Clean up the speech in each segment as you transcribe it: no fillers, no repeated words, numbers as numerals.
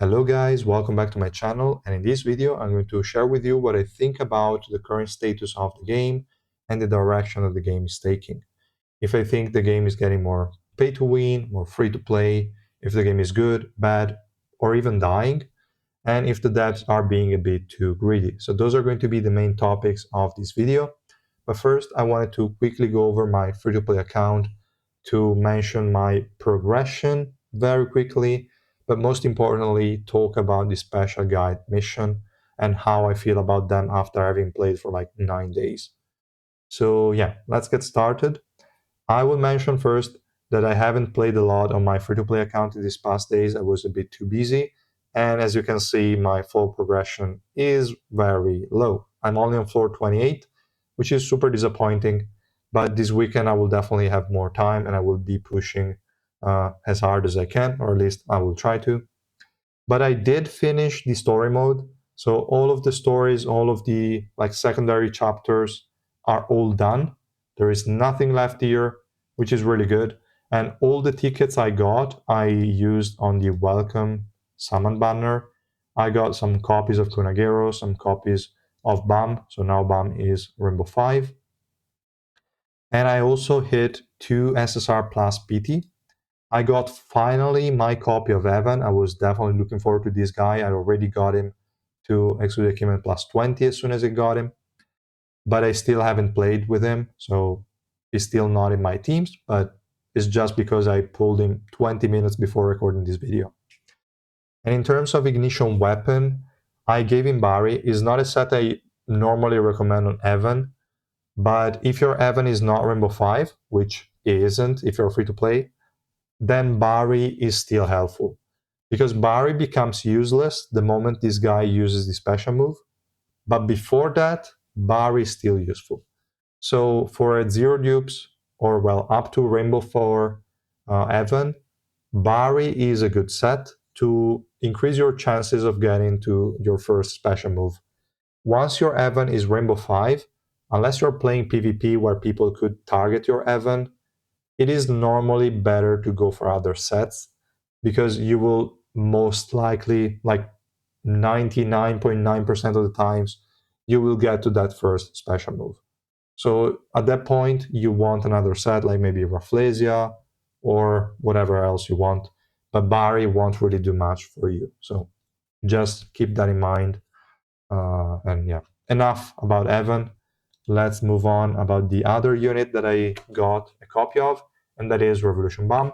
Hello guys, welcome back to my channel, and in this video I'm going to share with you what I think about the current status of the game and the direction that the game is taking. If I think the game is getting more pay to win, more free to play, if the game is good, bad, or even dying, and if the devs are being a bit too greedy. So those are going to be the main topics of this video. But first I wanted to quickly go over my free to play account to mention my progression very quickly, but most importantly, talk about the special guide mission and how I feel about them after having played for like 9 days. So yeah, let's get started. I will mention first that I haven't played a lot on my free-to-play account in these past days. I was a bit too busy, and as you can see, my floor progression is very low. I'm only on floor 28, which is super disappointing, but this weekend I will definitely have more time and I will be pushing as hard as I can, or at least I will try to. But I did finish the story mode, so all of the stories, all of the like secondary chapters are all done. There is nothing left here, which is really good. And all the tickets I got, I used on the welcome summon banner. I got some copies of Kunagero, some copies of BAM. So now BAM is Rainbow 5. And I also hit 2 SSR plus PT. I got finally my copy of Evan. I was definitely looking forward to this guy. I already got him to Exodia Achievement plus 20 as soon as I got him, but I still haven't played with him, so he's still not in my teams, but it's just because I pulled him 20 minutes before recording this video. And in terms of ignition weapon, I gave him Barry. It's not a set I normally recommend on Evan, but if your Evan is not Rainbow 5, which it isn't if you're free to play, then Barry is still helpful. Because Barry becomes useless the moment this guy uses the special move, but before that, Barry is still useful. So for a 0 dupes, or well, up to Rainbow 4 Evan, Barry is a good set to increase your chances of getting to your first special move. Once your Evan is Rainbow 5, unless you're playing PvP where people could target your Evan, it is normally better to go for other sets because you will most likely, like 99.9% of the times, you will get to that first special move. So at that point, you want another set, like maybe Rafflesia or whatever else you want. But Barry won't really do much for you. So just keep that in mind. And yeah, enough about Evan. Let's move on about the other unit that I got a copy of, and that is Revolution Bomb.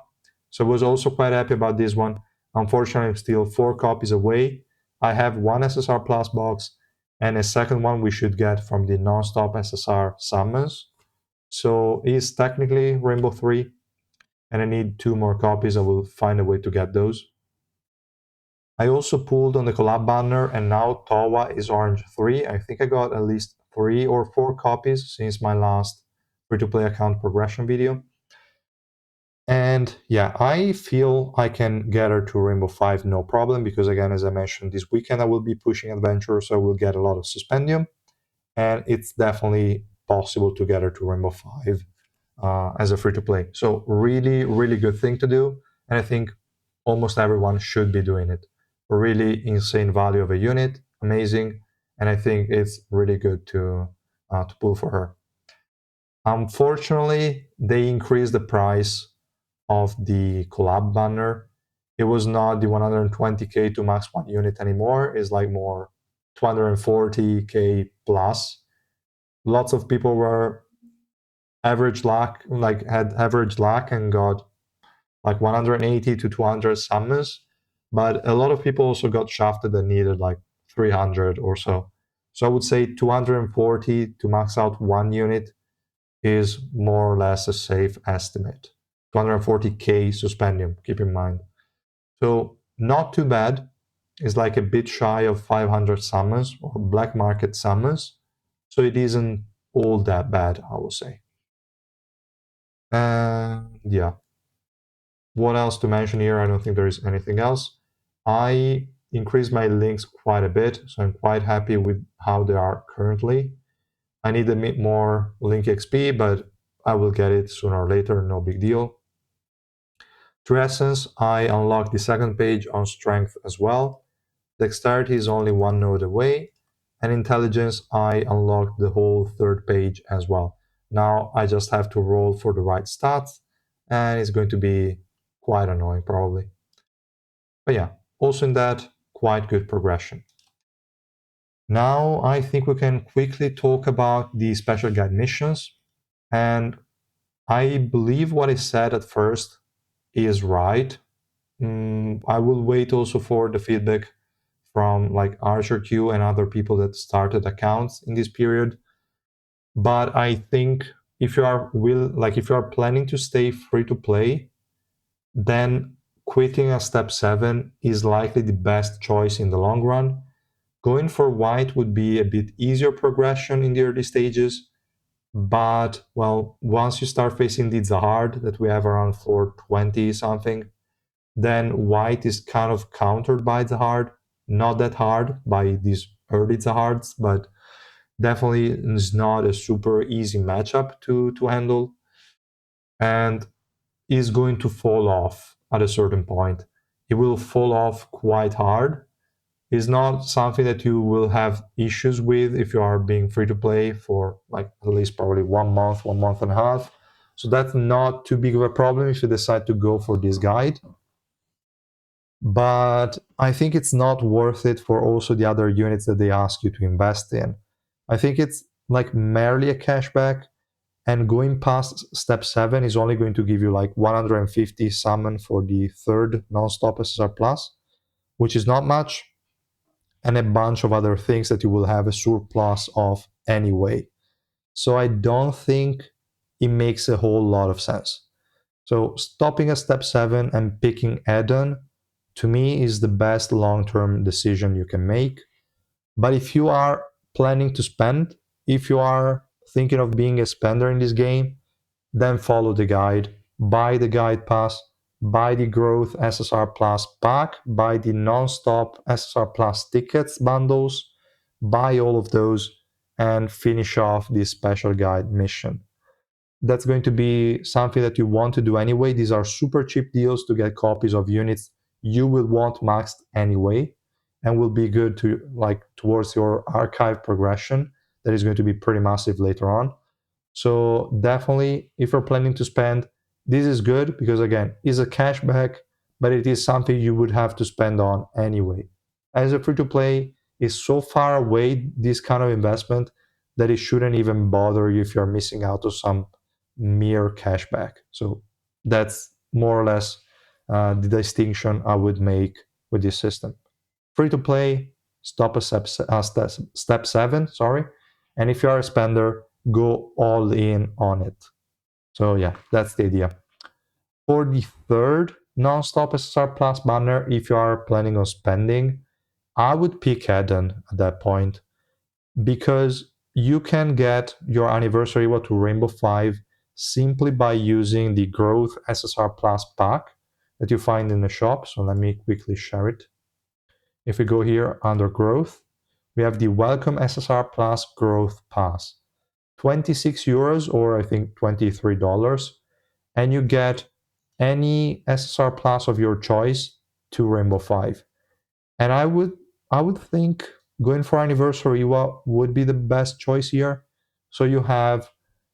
So I was also quite happy about this one. Unfortunately, I'm still 4 copies away. I have one SSR Plus box, and a second one we should get from the non-stop SSR summons. So it's technically Rainbow 3, and I need 2 more copies. I will find a way to get those. I also pulled on the collab banner, and now TOGTOWA is Orange 3. I think I got at least 3 or 4 copies since my last free-to-play account progression video. And yeah, I feel I can get her to Rainbow 5 no problem, because again, as I mentioned, this weekend I will be pushing Adventure, so I will get a lot of Suspendium, and it's definitely possible to get her to Rainbow 5 as a free-to-play. So really, really good thing to do, and I think almost everyone should be doing it. Really insane value of a unit, amazing, and I think it's really good to pull for her. Unfortunately, they increased the price of the collab banner. It was not the 120k to max 1 unit anymore. It's like more 240k plus. Lots of people were average luck, like had average luck and got like 180 to 200 summons, but a lot of people also got shafted and needed like 300 or so. So I would say 240 to max out 1 unit is more or less a safe estimate. 240k Suspendium, keep in mind. So not too bad. It's like a bit shy of 500 summons or black market summons. So it isn't all that bad, I will say. And yeah. What else to mention here? I don't think there is anything else. I increased my links quite a bit, so I'm quite happy with how they are currently. I need a bit more link XP, but I will get it sooner or later, no big deal. Through Essence, I unlock the second page on Strength as well. Dexterity is only one node away, and Intelligence, I unlock the whole third page as well. Now I just have to roll for the right stats, and it's going to be quite annoying probably. But yeah, also in that, quite good progression. Now I think we can quickly talk about the special guide missions, and I believe what I said at first is right. I will wait also for the feedback from like Archer Q and other people that started accounts in this period. But I think if you are planning to stay free to play, then quitting a step 7 is likely the best choice in the long run. Going for white would be a bit easier progression in the early stages, but well, once you start facing the Zahard that we have around 420 something, then white is kind of countered by Zahard. Not that hard by these early Zahards, but definitely is not a super easy matchup to handle, and is going to fall off at a certain point. It will fall off quite hard. It's not something that you will have issues with if you are being free to play for like at least probably 1 month, 1.5 months. So that's not too big of a problem if you decide to go for this guide. But I think it's not worth it for also the other units that they ask you to invest in. I think it's like merely a cashback, and going past step 7 is only going to give you like 150 summon for the third non-stop SSR plus, which is not much, and a bunch of other things that you will have a surplus of anyway. So I don't think it makes a whole lot of sense. So stopping at step 7 and picking add-on, to me, is the best long-term decision you can make. But if you are planning to spend, if you are thinking of being a spender in this game, then follow the guide, buy the guide pass, buy the growth SSR Plus pack, buy the non-stop SSR Plus tickets bundles, buy all of those, and finish off this special guide mission. That's going to be something that you want to do anyway. These are super cheap deals to get copies of units you will want maxed anyway, and will be good to like towards your archive progression that is going to be pretty massive later on. So definitely, if you're planning to spend, this is good because again, it's a cashback, but it is something you would have to spend on anyway. As a free-to-play is so far away, this kind of investment, that it shouldn't even bother you if you're missing out on some mere cashback. So that's more or less the distinction I would make with this system. Free-to-play, stop at step 7, sorry. And if you are a spender, go all in on it. So yeah, that's the idea. For the third non-stop SSR Plus banner, if you are planning on spending, I would pick Eden at that point, because you can get your anniversary reward to Rainbow 5 simply by using the Growth SSR Plus pack that you find in the shop. So let me quickly share it. If we go here under Growth, we have the Welcome SSR Plus Growth Pass. 26 euros, or I think $23, and you get any SSR Plus of your choice to Rainbow 5. And I would think going for Anniversary IWA would be the best choice here. So you have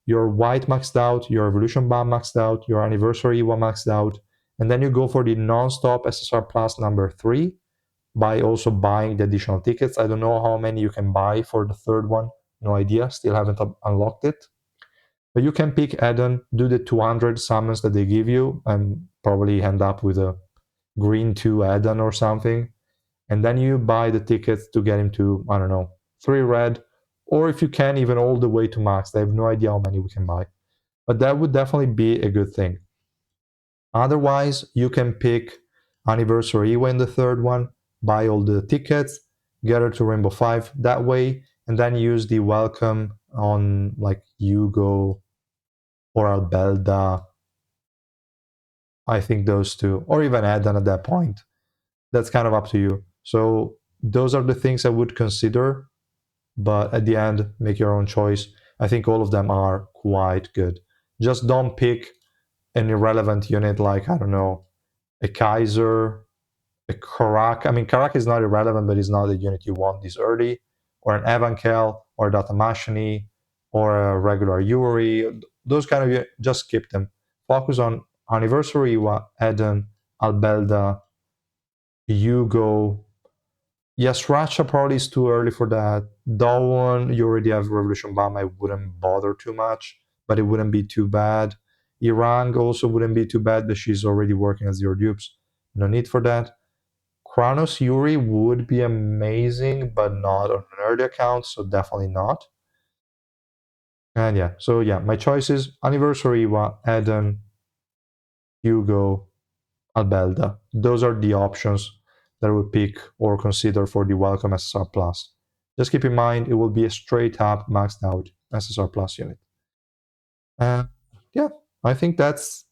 your White maxed out, your Evolution Bomb maxed out, your Anniversary IWA maxed out, and then you go for the non-stop SSR Plus number 3 by also buying the additional tickets. I don't know how many you can buy for the third one. No idea, still haven't unlocked it. But you can pick add-on, do the 200 summons that they give you, and probably end up with a green 2 add-on or something. And then you buy the tickets to get him to, I don't know, 3 red, or if you can, even all the way to max. I have no idea how many we can buy. But that would definitely be a good thing. Otherwise, you can pick Anniversary IWA in the third one, buy all the tickets, get her to Rainbow 5 that way, and then use the welcome on like Hugo or Albelda. I think those two, or even Eden at that point. That's kind of up to you. So those are the things I would consider, but at the end, make your own choice. I think all of them are quite good. Just don't pick an irrelevant unit like, I don't know, a Kaiser, a Karak. I mean, Karak is not irrelevant, but it's not the unit you want this early, or an Evankel, or a Datamashini, or a regular Yuri. Those kind of just skip them. Focus on Anniversary Iwa, Eden, Albelda, Hugo. Yes, Racha probably is too early for that. Dawn, you already have Revolution Bomb. I wouldn't bother too much, but it wouldn't be too bad. Irang also wouldn't be too bad, but she's already working as your dupes. No need for that. Chronos Yuri would be amazing, but not on an early account, so definitely not. And yeah, so yeah, my choices Anniversary Iwa, Eden, Hugo, Albelda. Those are the options that I would pick or consider for the Welcome SSR Plus. Just keep in mind it will be a straight up maxed out SSR Plus unit. And yeah, I think that's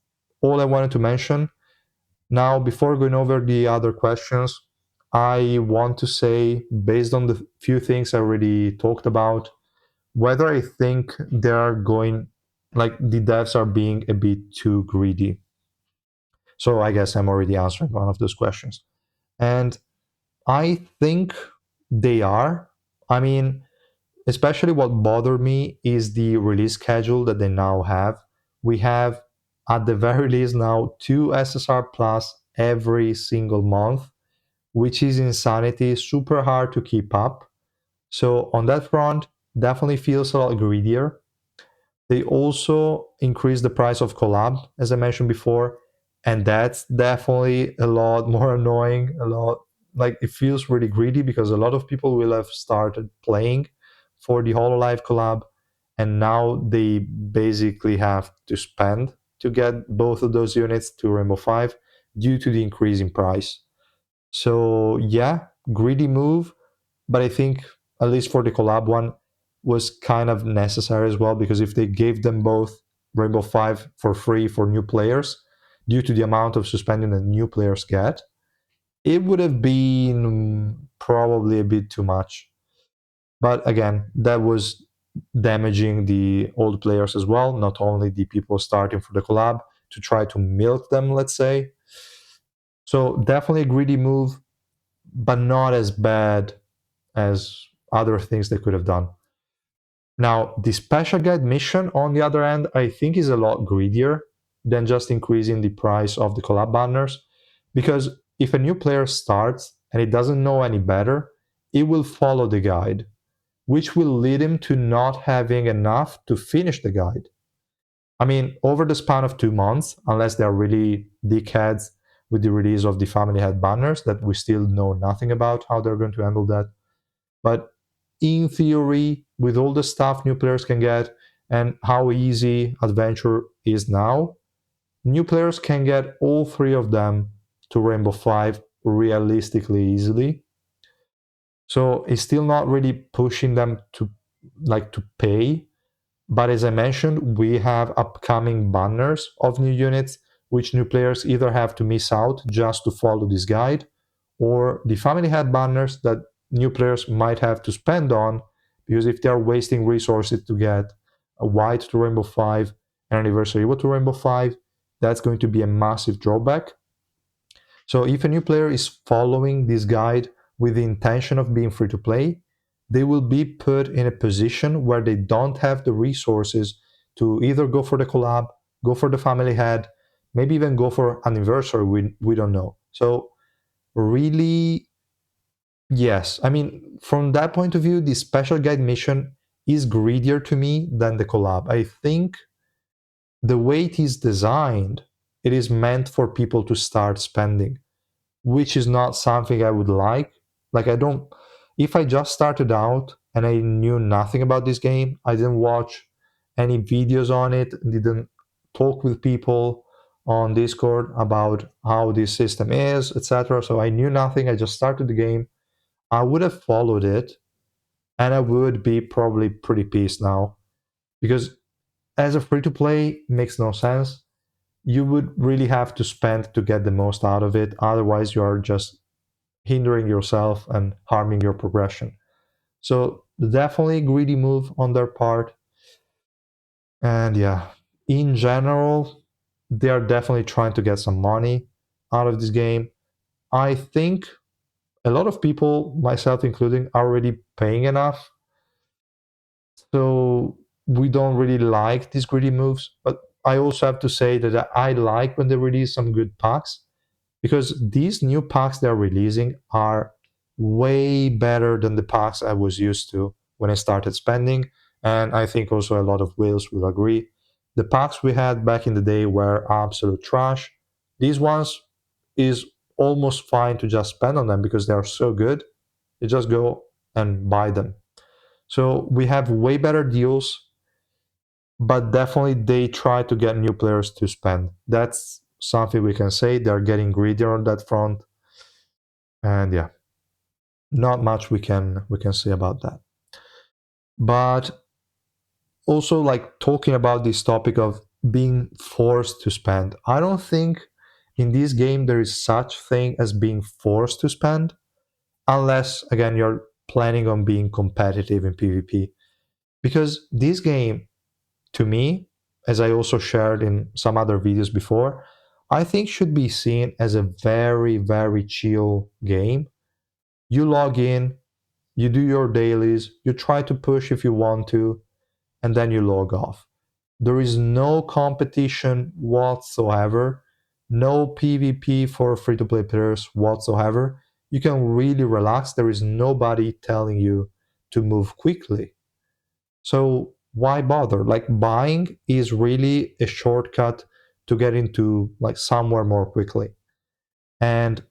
all I wanted to mention. Now, before going over the other questions, I want to say, based on the few things I already talked about, whether I think they are going, like the devs are being a bit too greedy. So I guess I'm already answering one of those questions. And I think they are. I mean, especially what bothered me is the release schedule that they now have. We have, at the very least, now 2 SSR Plus every single month, which is insanity, super hard to keep up. So, on that front, definitely feels a lot greedier. They also increased the price of collab, as I mentioned before, and that's definitely a lot more annoying. A lot like it feels really greedy because a lot of people will have started playing for the HoloLive collab, and now they basically have to spend to get both of those units to Rainbow Five due to the increase in price. So yeah, greedy move, but I think at least for the collab one was kind of necessary as well because if they gave them both Rainbow Five for free for new players, due to the amount of suspending that new players get, it would have been probably a bit too much. But again, that was damaging the old players as well, not only the people starting for the collab to try to milk them, let's say. So definitely a greedy move, but not as bad as other things they could have done. Now, the special guide mission, on the other hand, I think is a lot greedier than just increasing the price of the collab banners. Because if a new player starts and it doesn't know any better, it will follow the guide, which will lead him to not having enough to finish the guide. I mean, over the span of 2 months, unless they're really dickheads with the release of the family head banners that we still know nothing about how they're going to handle that. But in theory, with all the stuff new players can get and how easy adventure is now, new players can get all three of them to Rainbow Five realistically easily. So it's still not really pushing them to pay. But as I mentioned, we have upcoming banners of new units, which new players either have to miss out just to follow this guide, or the family head banners that new players might have to spend on, because if they're wasting resources to get a white to Rainbow 5 and anniversary to Rainbow 5, that's going to be a massive drawback. So if a new player is following this guide with the intention of being free to play, they will be put in a position where they don't have the resources to either go for the collab, go for the family head, maybe even go for anniversary. We don't know. So really, yes. I mean, from that point of view, the special guide mission is greedier to me than the collab. I think the way it is designed, it is meant for people to start spending, which is not something I would like. Like, I don't, if I just started out and I knew nothing about this game, I didn't watch any videos on it, didn't talk with people on Discord about how this system is, etc. So I knew nothing. I just started the game. I would have followed it and I would be probably pretty pissed now because as a free to play makes no sense. You would really have to spend to get the most out of it. Otherwise, you are just hindering yourself and harming your progression. So definitely greedy move on their part. And yeah, in general, they are definitely trying to get some money. out of this game. I think a lot of people, myself including, are already paying enough. So we don't really like these greedy moves. But I also have to say that I like when they release some good packs, because these new packs they're releasing are way better than the packs I was used to when I started spending. And I think also a lot of whales will agree. The packs we had back in the day were absolute trash. These ones is almost fine to just spend on them because they are so good. You just go and buy them. So we have way better deals, but definitely they try to get new players to spend. That's something we can say. They're getting greedier on that front. And yeah, not much we can say about that. But also, like, talking about this topic of being forced to spend, I don't think in this game there is such thing as being forced to spend, unless again you're planning on being competitive in PvP. Because this game, to me, as I also shared in some other videos before, I think should be seen as a very, very chill game. You log in, you do your dailies, you try to push if you want to, and then you log off. There is no competition whatsoever, no PvP for free to play players whatsoever. You can really relax. There is nobody telling you to move quickly. So why bother? Like, buying is really a shortcut to get into like somewhere more quickly. And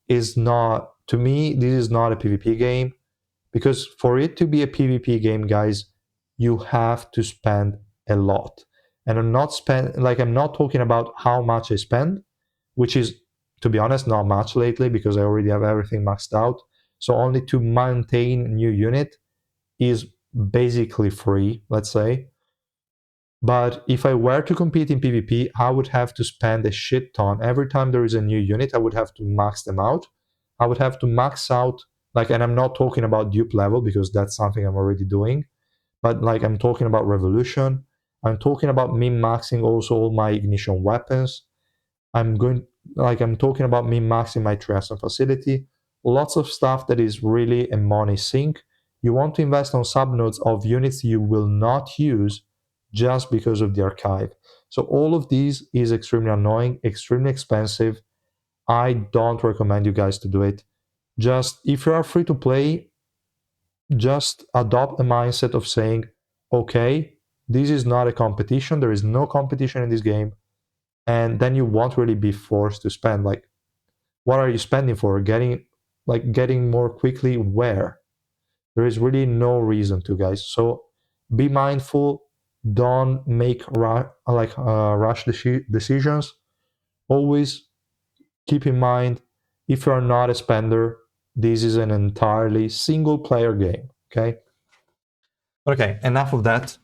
is not, to me, this is not a PvP game, because for it to be a PvP game, guys, you have to spend a lot. And I'm not talking about how much I spend, which is, to be honest, not much lately because I already have everything maxed out. So only to maintain a new unit is basically free, let's say. But if I were to compete in PvP, I would have to spend a shit ton. Every time there is a new unit, I would have to max them out. I would have to max out, like, and I'm not talking about dupe level because that's something I'm already doing, but like I'm talking about revolution. I'm talking about min maxing also all my ignition weapons. I'm talking about min maxing my triason facility. Lots of stuff that is really a money sink. You want to invest on subnodes of units you will not use just because of the archive. So all of these is extremely annoying, extremely expensive. I don't recommend you guys to do it. Just if you are free to play, just adopt a mindset of saying, okay, this is not a competition. There is no competition in this game. And then you won't really be forced to spend. Like, what are you spending for? Getting more quickly where? There is really no reason to, guys. So be mindful. Don't make rush decisions. Always keep in mind, if you are not a spender, this is an entirely single player game. Okay, enough of that.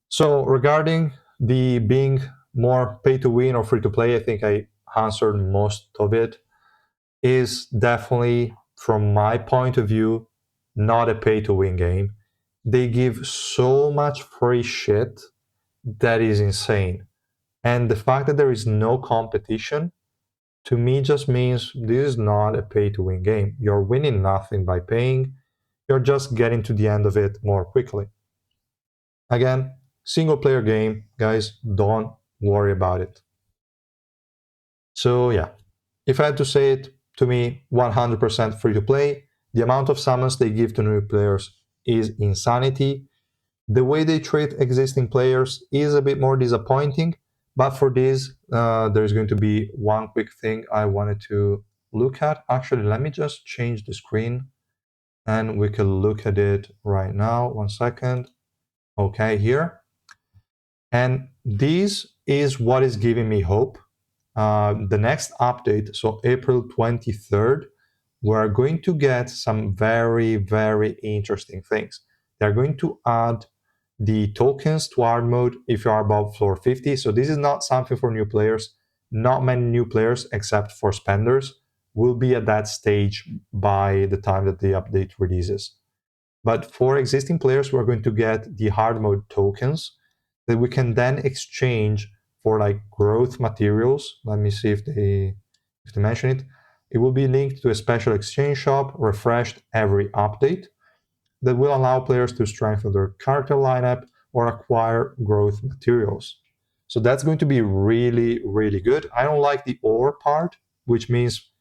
So regarding the being more pay to win or free to play, I think I answered most of it. Is definitely, from my point of view, not a pay to win game. They give so much free shit that is insane. And the fact that there is no competition, to me, just means this is not a pay to win game. You're winning nothing by paying, you're just getting to the end of it more quickly. Again, single player game, guys, don't worry about it. So, yeah, if I had to say it, to me, 100% free to play. The amount of summons they give to new players is insanity. The way they treat existing players is a bit more disappointing, but for this, there's going to be one quick thing I wanted to look at. Actually, let me just change the screen and we can look at it right now. 1 second. Okay, here. And this is what is giving me hope. The next update, so April 23rd, we're going to get some very, very interesting things. They're going to add the tokens to hard mode if you are above floor 50. So this is not something for new players. Not many new players, except for spenders, will be at that stage by the time that the update releases. But for existing players, we're going to get the hard mode tokens that we can then exchange for like growth materials. Let me see if they to mention it. It will be linked to a special exchange shop, refreshed every update, that will allow players to strengthen their character lineup or acquire growth materials. So that's going to be really, really good. I don't like the or part, which means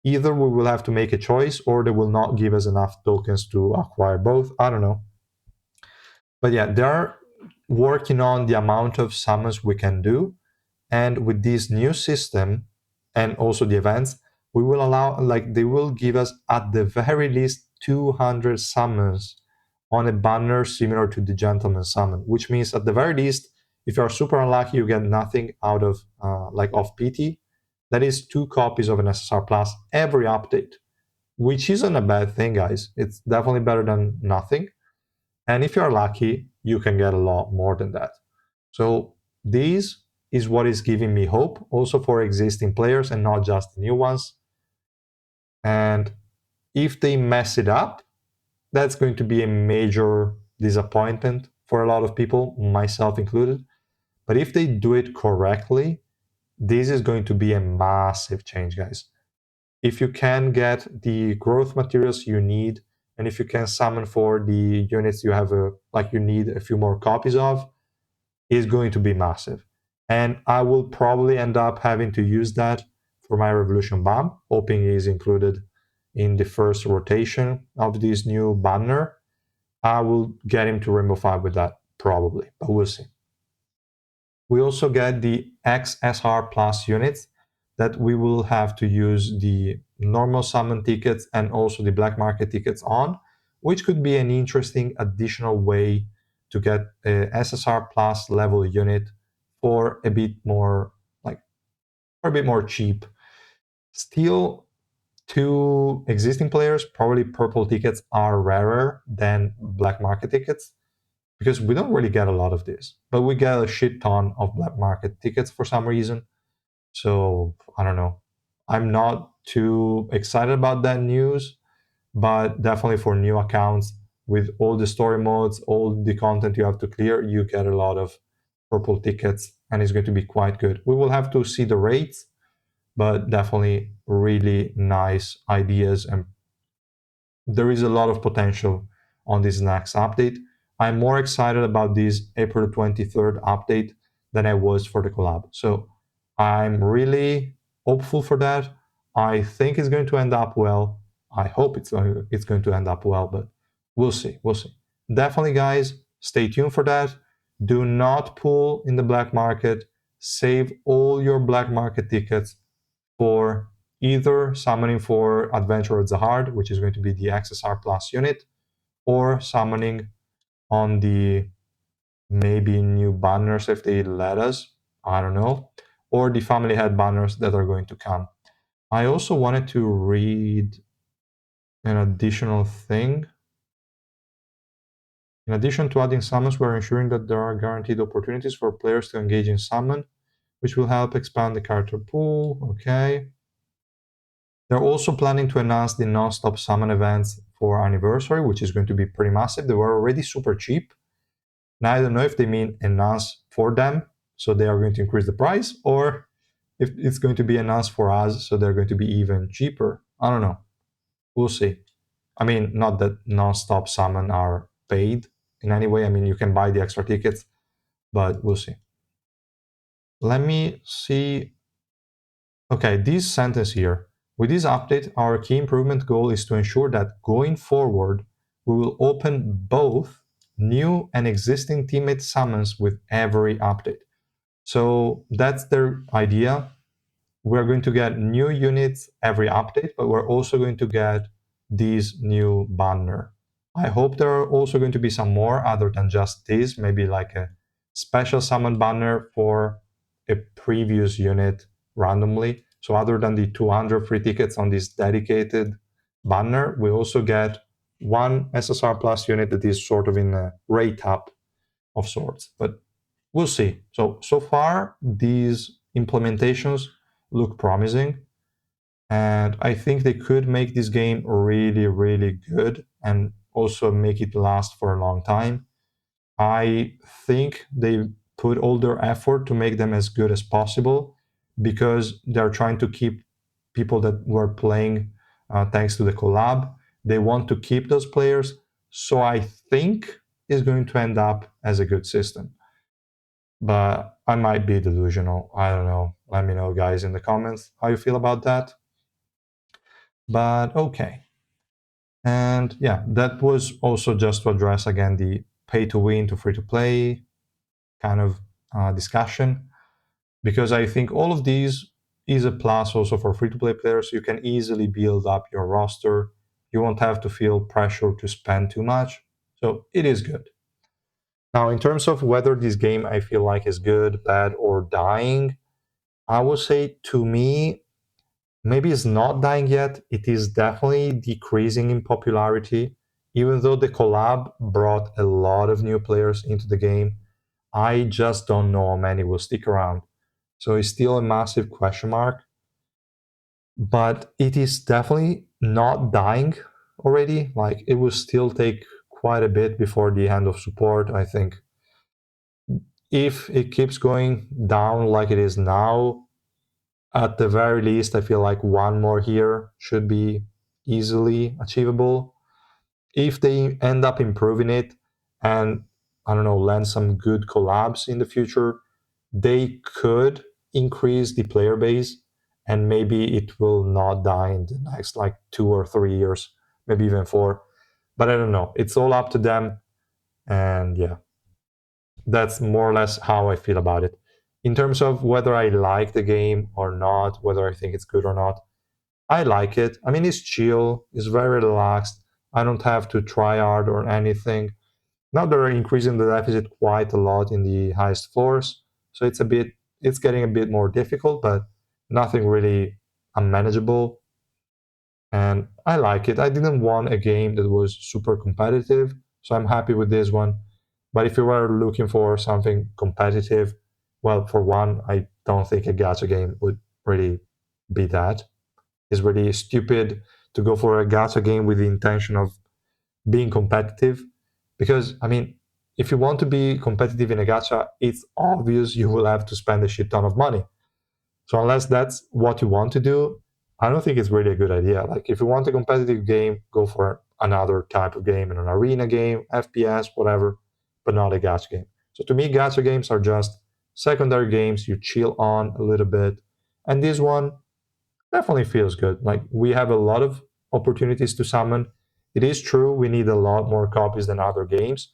either we will have to make a choice or they will not give us enough tokens to acquire both. I don't know. But yeah, they're working on the amount of summons we can do. And with this new system and also the events, we will allow, like, they will give us at the very least 200 summons on a banner similar to the Gentleman's Summon, which means at the very least, if you are super unlucky, you get nothing out of like off PT. That is 2 copies of an SSR Plus every update, which isn't a bad thing, guys. It's definitely better than nothing. And if you're lucky, you can get a lot more than that. So this is what is giving me hope also for existing players and not just the new ones. And if they mess it up, that's going to be a major disappointment for a lot of people, myself included. But if they do it correctly, this is going to be a massive change, guys. If you can get the growth materials you need, and if you can summon for the units you have you need a few more copies of, is going to be massive. And I will probably end up having to use that for my Revolution Bomb, hoping he is included in the first rotation of this new banner. I will get him to Rainbow 5 with that, probably, but we'll see. We also get the XSR Plus units that we will have to use the normal summon tickets and also the black market tickets on, which could be an interesting additional way to get a SSR Plus level unit for a bit more, for a bit more cheap. Still, to existing players, probably purple tickets are rarer than black market tickets because we don't really get a lot of this, but we get a shit ton of black market tickets for some reason. So I don't know. I'm not too excited about that news, but definitely for new accounts with all the story modes, all the content you have to clear, you get a lot of purple tickets and it's going to be quite good. We will have to see the rates, but definitely really nice ideas, and there is a lot of potential on this next update. I'm more excited about this April 23rd update than I was for the collab. So I'm really hopeful for that. I think it's going to end up well. I hope it's going to end up well, but we'll see. We'll see. Definitely, guys, stay tuned for that. Do not pull in the black market. Save all your black market tickets for either summoning for Adventure at Zahard, which is going to be the XSR Plus unit, or summoning on the maybe new banners if they let us, I don't know, or the family head banners that are going to come. I also wanted to read an additional thing. In addition to adding summons, we're ensuring that there are guaranteed opportunities for players to engage in summon, which will help expand the character pool. Okay. They're also planning to announce the non-stop summon events for Anniversary, which is going to be pretty massive. They were already super cheap. Now I don't know if they mean announce for them, so they are going to increase the price, or if it's going to be announced for us, so they're going to be even cheaper. I don't know. We'll see. I mean, not that non-stop summon are paid in any way. I mean, you can buy the extra tickets, but we'll see. Let me see. Okay, this sentence here. With this update, our key improvement goal is to ensure that going forward, we will open both new and existing teammate summons with every update. So that's their idea. We're going to get new units every update, but we're also going to get this new banner. I hope there are also going to be some more other than just this, maybe like a special summon banner for a previous unit randomly. So other than the 200 free tickets on this dedicated banner, we also get one SSR Plus unit that is sort of in a rate up of sorts. But we'll see. So far, these implementations look promising. And I think they could make this game really, really good and also make it last for a long time. I think they put all their effort to make them as good as possible because they're trying to keep people that were playing thanks to the collab. They want to keep those players. So I think it's going to end up as a good system. But I might be delusional. I don't know. Let me know, guys, in the comments how you feel about that. But okay. And yeah, that was also just to address again the pay to win to free to play kind of discussion, because I think all of these is a plus also for free to play players. You can easily build up your roster. You won't have to feel pressure to spend too much. So it is good. Now, in terms of whether this game I feel like is good, bad, or dying, I would say to me, maybe it's not dying yet. It is definitely decreasing in popularity. Even though the collab brought a lot of new players into the game, I just don't know how many will stick around. So it's still a massive question mark. But it is definitely not dying already. Like it will still take quite a bit before the end of support, I think. If it keeps going down like it is now, at the very least, I feel like one more here should be easily achievable. If they end up improving it and, I don't know, land some good collabs in the future, they could increase the player base and maybe it will not die in the next like 2 or 3 years, maybe even 4. But I don't know. It's all up to them. And yeah, that's more or less how I feel about it. In terms of whether I like the game or not, whether I think it's good or not, I like it. I mean, it's chill, it's very relaxed. I don't have to try hard or anything. Now they're increasing the deficit quite a lot in the highest floors, so it's getting a bit more difficult, but nothing really unmanageable. And I like it. I didn't want a game that was super competitive, so I'm happy with this one. But if you were looking for something competitive, well, for one, I don't think a gacha game would really be that. It's really stupid to go for a gacha game with the intention of being competitive, because I mean, if you want to be competitive in a gacha, it's obvious you will have to spend a shit ton of money. So unless that's what you want to do, I don't think it's really a good idea. Like if you want a competitive game, go for another type of game, an arena game, FPS, whatever, but not a gacha game. So to me, gacha games are just secondary games you chill on a little bit. And this one definitely feels good. Like we have a lot of opportunities to summon. It is true we need a lot more copies than other games,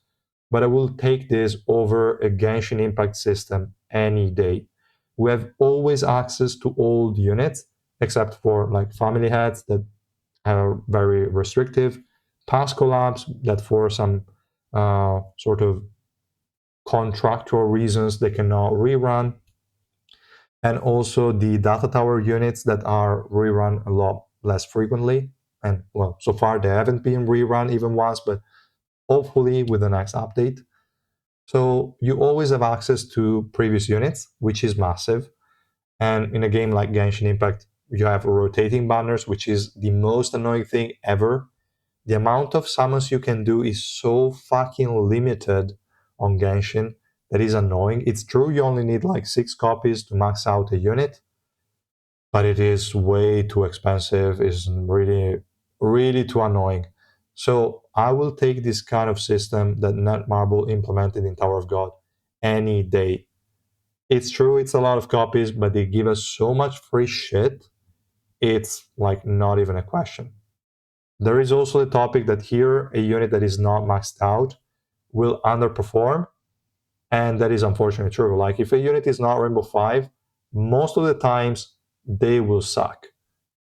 but I will take this over a Genshin Impact system any day. We have always access to old units, except for like family heads that are very restrictive, past collabs that for some sort of contractual reasons they cannot rerun, and also the data tower units that are rerun a lot less frequently. And well, so far they haven't been rerun even once, but hopefully with the next update. So you always have access to previous units, which is massive. And in a game like Genshin Impact, you have rotating banners, which is the most annoying thing ever. The amount of summons you can do is so fucking limited on Genshin that is annoying. It's true you only need like 6 copies to max out a unit, but it is way too expensive. It's really, really too annoying. So I will take this kind of system that Netmarble implemented in Tower of God any day. It's true, it's a lot of copies, but they give us so much free shit. It's like not even a question. There is also the topic that here a unit that is not maxed out will underperform, and that is unfortunately true. Like if a unit is not Rainbow 5, most of the times they will suck.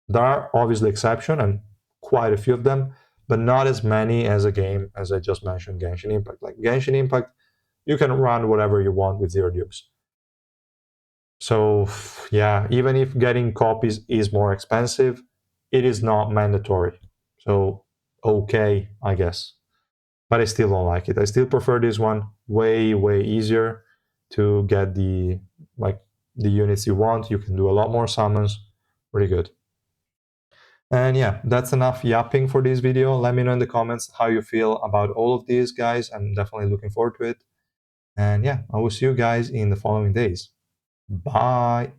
There are obviously exceptions, and quite a few of them, but not as many as a game as I just mentioned, Genshin Impact. Like Genshin Impact, you can run whatever you want with zero dupes. So yeah, even if getting copies is more expensive, it is not mandatory. So okay, I guess. But I still don't like it. I still prefer this one. Way, way easier to get the units you want. You can do a lot more summons. Pretty good. And yeah, that's enough yapping for this video. Let me know in the comments how you feel about all of these, guys. I'm definitely looking forward to it. And yeah, I will see you guys in the following days. Bye.